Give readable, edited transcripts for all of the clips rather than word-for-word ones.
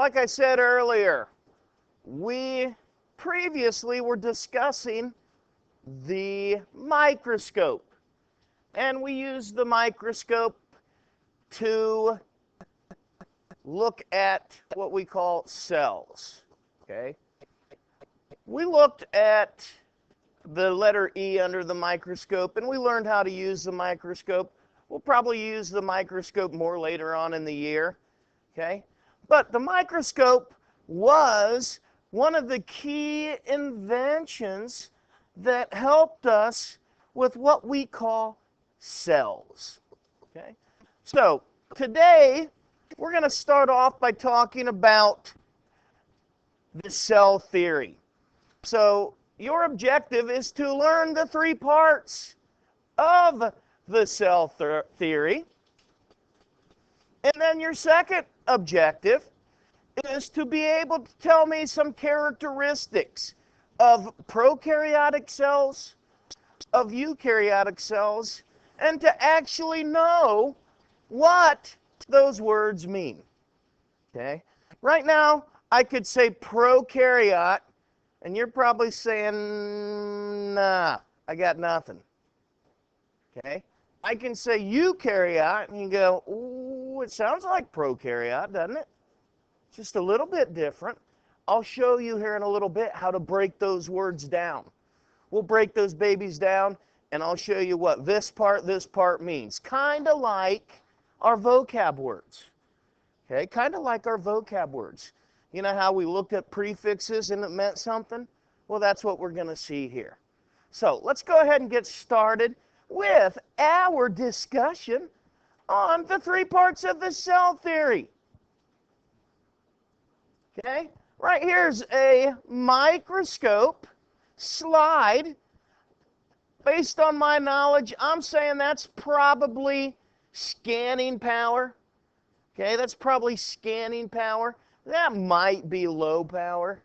Like I said earlier, we previously were discussing the microscope. And we used the microscope to look at what we call cells. Okay? We looked at the letter E under the microscope, and we learned how to use the microscope. We'll probably use the microscope more later on in the year. Okay? But the microscope was one of the key inventions that helped us with what we call cells. Okay? So today we're going to start off by talking about the cell theory. So your objective is to learn the three parts of the cell theory. And then your second objective is to be able to tell me some characteristics of prokaryotic cells, of eukaryotic cells, and to actually know what those words mean. Okay? Right now, I could say prokaryote, and you're probably saying, nah, I got nothing. Okay? I can say eukaryote, and you go, ooh, it sounds like prokaryote, doesn't it? Just a little bit different. I'll show you here in a little bit how to break those words down. We'll break those babies down, and I'll show you what this part means. Kind of like our vocab words. Okay? Kind of like our vocab words. You know how we looked at prefixes and it meant something? Well, that's what we're going to see here. So let's go ahead and get started with our discussion on the three parts of the cell theory. Okay? Right here's a microscope slide. Based on my knowledge, I'm saying that's probably scanning power. Okay, that's probably scanning power. That might be low power.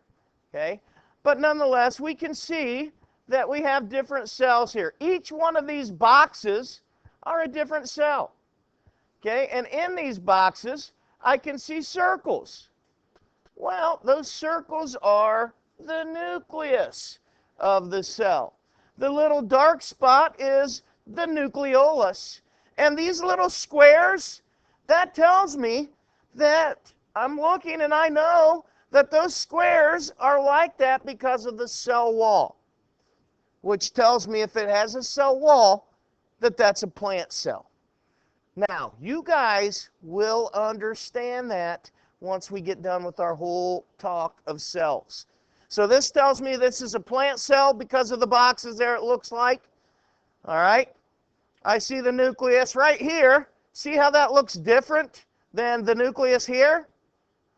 Okay, but nonetheless, we can see that we have different cells here. Each one of these boxes are a different cell. Okay, and in these boxes, I can see circles. Well, those circles are the nucleus of the cell. The little dark spot is the nucleolus. And these little squares, that tells me that I'm looking and I know that those squares are like that because of the cell wall, which tells me if it has a cell wall, that that's a plant cell. Now, you guys will understand that once we get done with our whole talk of cells. So this tells me this is a plant cell because of the boxes there, it looks like. All right. I see the nucleus right here. See how that looks different than the nucleus here?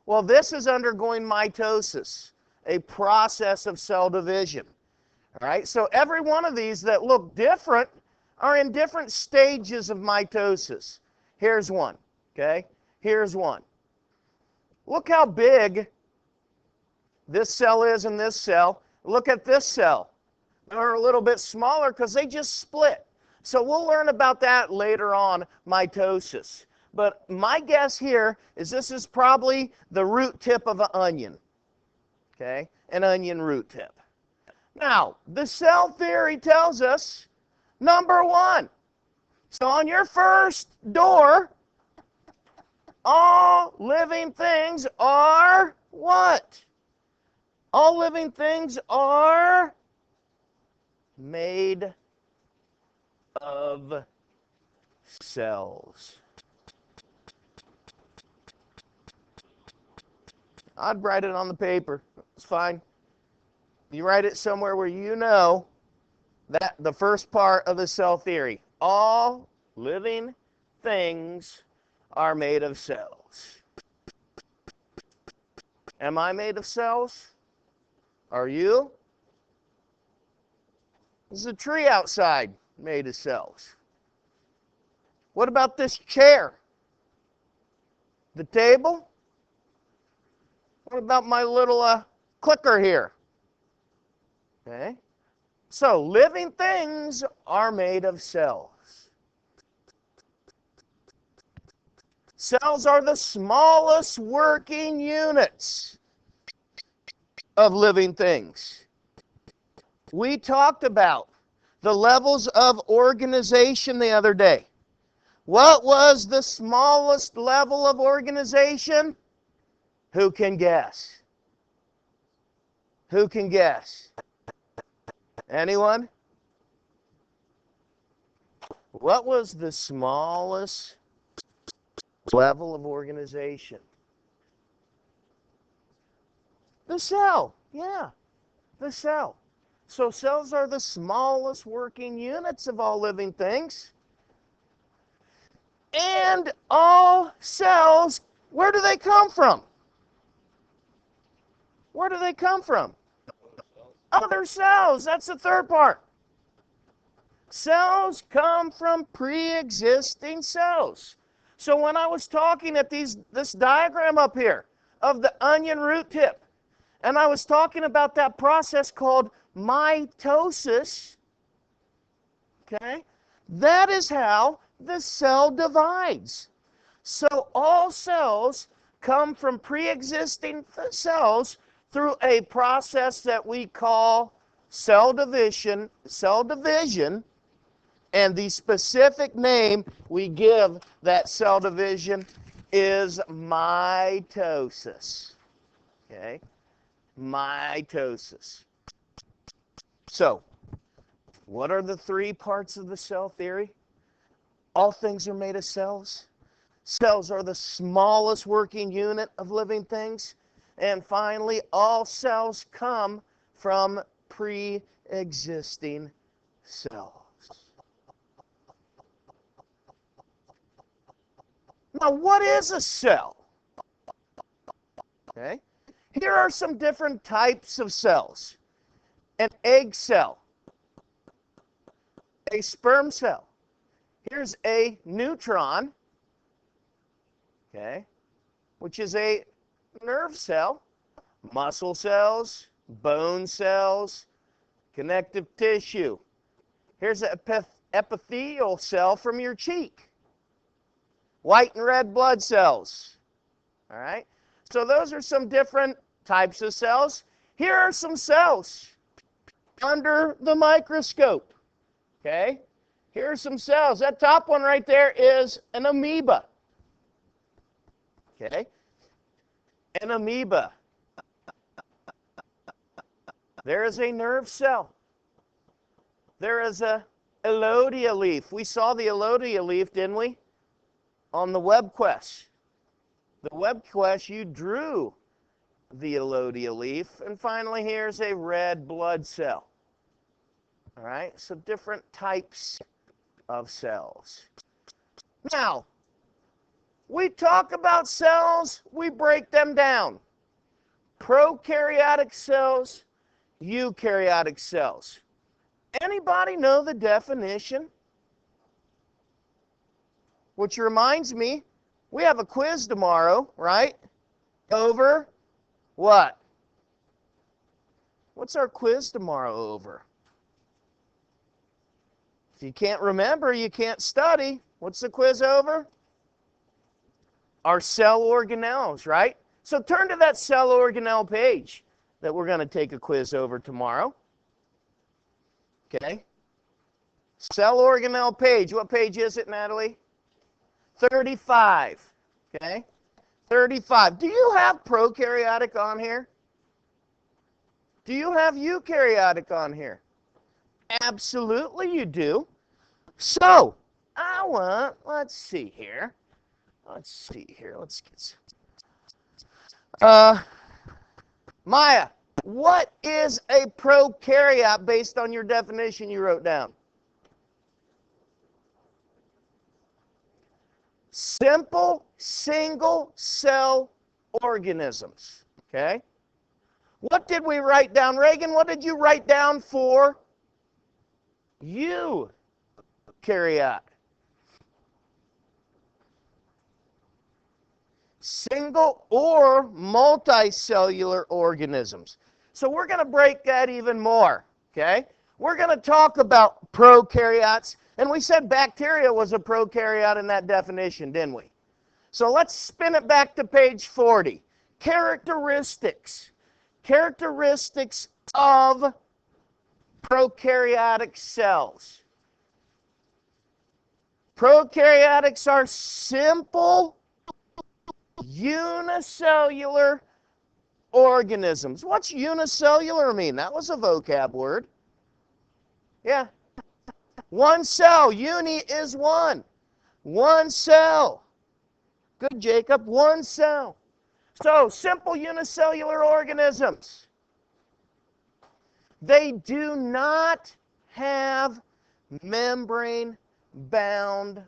Well, this is undergoing mitosis, a process of cell division. All right. So every one of these that look different are in different stages of mitosis. Here's one. Okay. Here's one. Look how big this cell is in this cell. Look at this cell. They're a little bit smaller because they just split. So we'll learn about that later on, mitosis. But my guess here is this is probably the root tip of an onion. Okay? An onion root tip. Now, the cell theory tells us, number one. So on your first door, all living things are what? All living things are made of cells. I'd write it on the paper. It's fine. You write it somewhere where you know that the first part of the cell theory. All living things are made of cells. Am I made of cells? Are you? There's a tree outside made of cells. What about this chair? The table? What about my little clicker here? Okay. So living things are made of cells. Cells are the smallest working units of living things. We talked about the levels of organization the other day. What was the smallest level of organization? Who can guess? Who can guess? Anyone? What was the smallest level of organization? The cell. Yeah, the cell. So cells are the smallest working units of all living things. And all cells, where do they come from? Where do they come from? Other cells. That's the third part. Cells come from pre-existing cells. So when I was talking at this diagram up here of the onion root tip, and I was talking about that process called mitosis, okay, that is how the cell divides. So all cells come from pre-existing cells through a process that we call cell division, and the specific name we give that cell division is mitosis. Okay? Mitosis. So, what are the three parts of the cell theory? All things are made of cells. Cells are the smallest working unit of living things. And finally, all cells come from pre-existing cells. Now, what is a cell? Okay. Here are some different types of cells. An egg cell, a sperm cell. Here's a neutron, okay, which is a nerve cell, muscle cells, bone cells, connective tissue. Here's an epithelial cell from your cheek, white and red blood cells. All right, so those are some different types of cells. Here are some cells under the microscope. Okay, here are some cells. That top one right there is an amoeba. Okay, an amoeba. There is a nerve cell. There is a elodia leaf. We saw the elodia leaf, didn't we? On the web quest. The web quest, you drew the elodia leaf. And finally, here's a red blood cell. All right, so different types of cells. Now, we talk about cells, we break them down. Prokaryotic cells, eukaryotic cells. Anybody know the definition? Which reminds me, we have a quiz tomorrow, right? Over what? What's our quiz tomorrow over? If you can't remember, you can't study. What's the quiz over? Our cell organelles, right? So turn to that cell organelle page that we're going to take a quiz over tomorrow. Okay? Cell organelle page. What page is it, Natalie? 35. Okay? 35. Do you have prokaryotic on here? Do you have eukaryotic on here? Absolutely you do. So, let's see here. Let's get Maya, what is a prokaryote based on your definition you wrote down? Simple, single-cell organisms. Okay? What did we write down? Reagan, what did you write down for eukaryote? Single or multicellular organisms. So we're going to break that even more. Okay? We're going to talk about prokaryotes. And we said bacteria was a prokaryote in that definition, didn't we? So let's spin it back to page 40. Characteristics. Characteristics of prokaryotic cells. Prokaryotics are simple, unicellular organisms. What's unicellular mean? That was a vocab word. Yeah. One cell. Uni is one. One cell. Good, Jacob. One cell. So, simple unicellular organisms. They do not have membrane-bound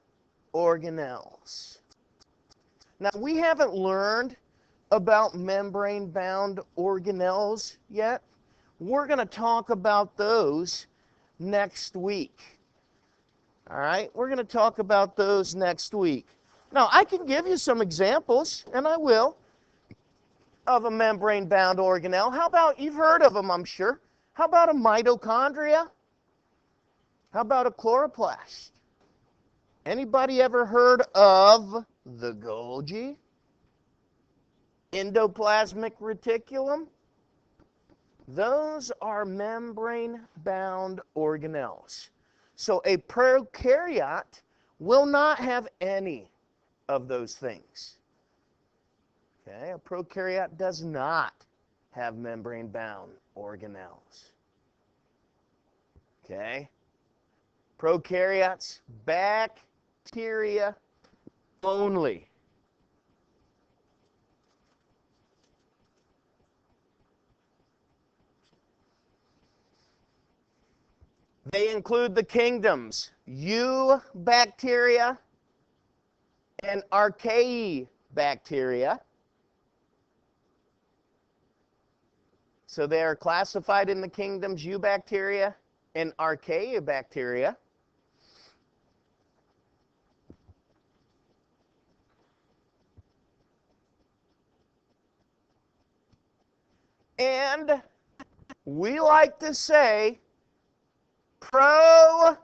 organelles. Now, we haven't learned about membrane-bound organelles yet. We're going to talk about those next week. All right? We're going to talk about those next week. Now, I can give you some examples, and I will, of a membrane-bound organelle. How about, you've heard of them, I'm sure. How about a mitochondria? How about a chloroplast? Anybody ever heard of the Golgi? Endoplasmic reticulum? Those are membrane-bound organelles. So a prokaryote will not have any of those things. Okay, a prokaryote does not have membrane-bound organelles. Okay, prokaryotes, bacteria only. They include the kingdoms Eubacteria and Archaebacteria. So they are classified in the kingdoms Eubacteria and Archaebacteria. And we like to say pro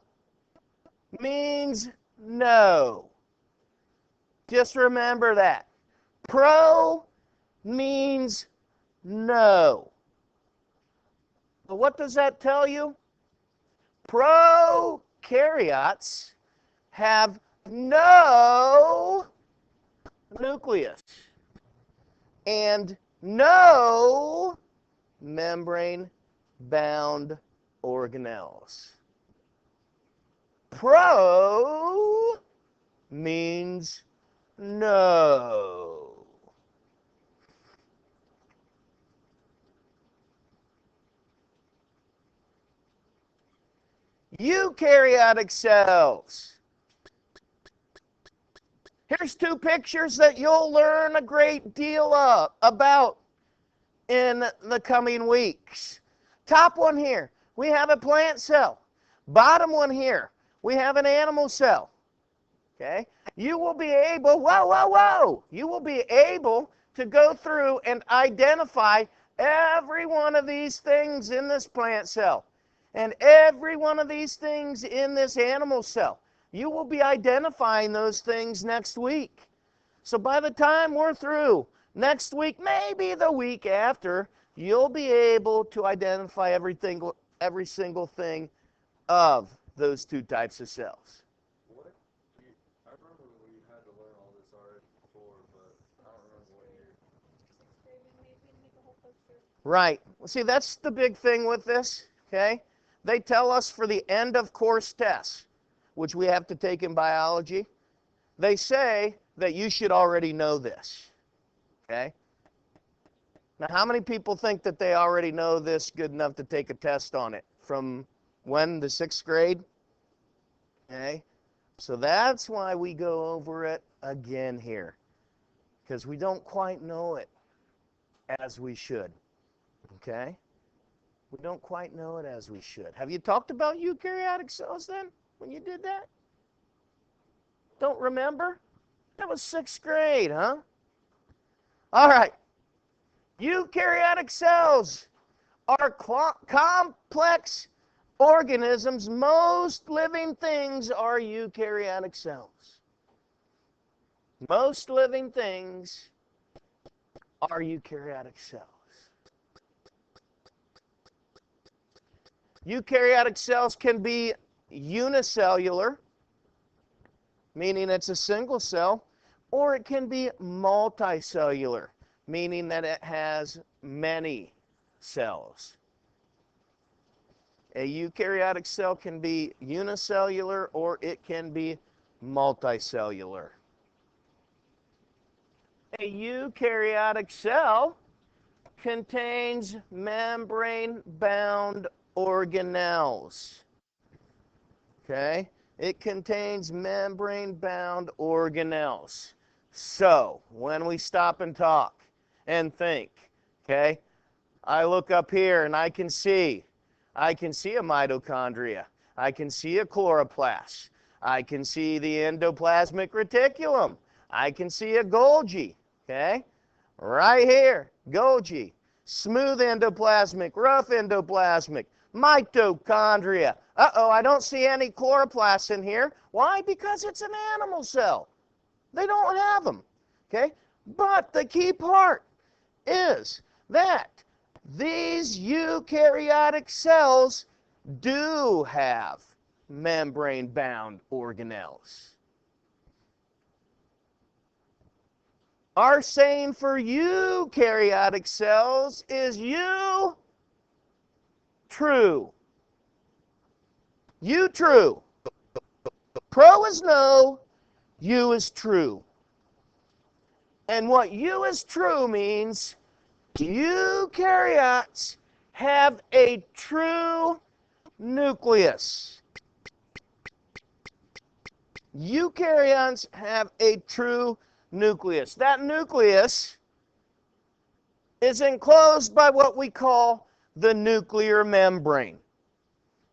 means no. Just remember that. Pro means no. But what does that tell you? Prokaryotes have no nucleus and no membrane-bound organelles. Pro means no. Eukaryotic cells. Here's two pictures that you'll learn a great deal about in the coming weeks. Top one here, we have a plant cell. Bottom one here, we have an animal cell. Okay? You will be able, you will be able to go through and identify every one of these things in this plant cell and every one of these things in this animal cell. You will be identifying those things next week. So by the time we're through next week, maybe the week after, you'll be able to identify every single thing of those two types of cells. What? I remember we had to learn all this already before, but I don't remember what year. Right. Well, see, that's the big thing with this, okay? They tell us for the end of course tests, which we have to take in biology, they say that you should already know this, okay? Now, how many people think that they already know this good enough to take a test on it? From when? The 6th grade? Okay? So that's why we go over it again here, because we don't quite know it as we should, okay? We don't quite know it as we should. Have you talked about eukaryotic cells then, when you did that? Don't remember? That was 6th grade, huh? All right. Eukaryotic cells are complex organisms. Most living things are eukaryotic cells. Most living things are eukaryotic cells. Eukaryotic cells can be unicellular, meaning it's a single cell, or it can be multicellular, meaning that it has many cells. A eukaryotic cell can be unicellular or it can be multicellular. A eukaryotic cell contains membrane-bound organelles. Okay? It contains membrane-bound organelles. So, when we stop and talk and think, okay, I look up here and I can see a mitochondria. I can see a chloroplast. I can see the endoplasmic reticulum. I can see a Golgi, okay? Right here, Golgi. Smooth endoplasmic, rough endoplasmic, mitochondria. Uh-oh, I don't see any chloroplasts in here. Why? Because it's an animal cell. They don't have them, okay? But the key part is that these eukaryotic cells do have membrane-bound organelles. Our saying for eukaryotic cells is true. True. Pro is no, U is true. And what U is true means eukaryotes have a true nucleus. Eukaryotes have a true nucleus. That nucleus is enclosed by what we call the nuclear membrane.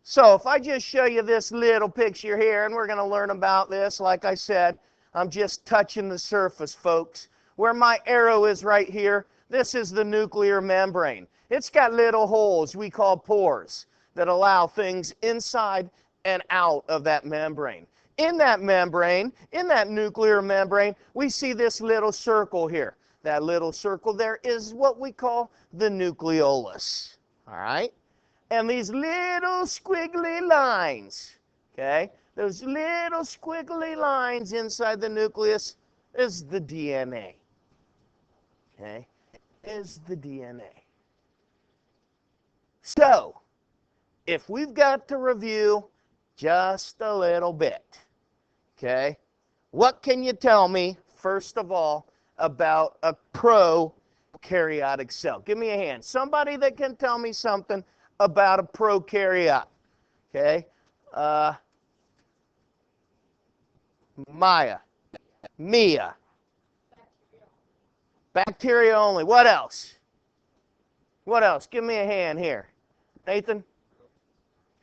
So if I just show you this little picture here, and we're going to learn about this, like I said, I'm just touching the surface, folks. Where my arrow is right here, this is the nuclear membrane. It's got little holes we call pores that allow things inside and out of that membrane. In that membrane, in that nuclear membrane, we see this little circle here. That little circle there is what we call the nucleolus. All right? And these little squiggly lines, okay, those little squiggly lines inside the nucleus is the DNA. Okay, is the DNA. So, if we've got to review just a little bit, okay, what can you tell me, first of all, about a prokaryotic cell? Give me a hand. Somebody that can tell me something about a prokaryote. Okay? Mia. Bacteria only. What else? What else? Give me a hand here. Nathan?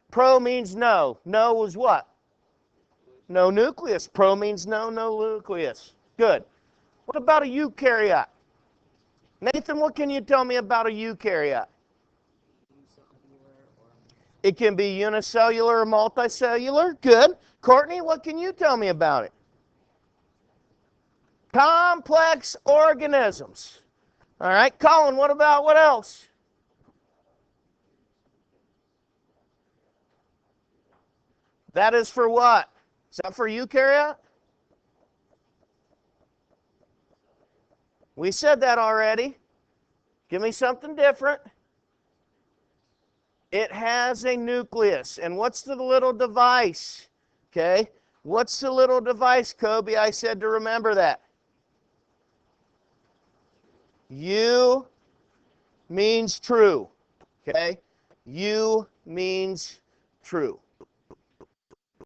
Pro means no. No is what? No nucleus. Pro means no nucleus. Good. What about a eukaryote? Nathan, what can you tell me about a eukaryote? It can be unicellular or multicellular. Good. Courtney, what can you tell me about it? Complex organisms. All right. Colin, what else? That is for what? Is that for eukaryote? We said that already. Give me something different. It has a nucleus. And what's the little device? Okay? What's the little device, Kobe? I said to remember that. U means true. Okay? U means true.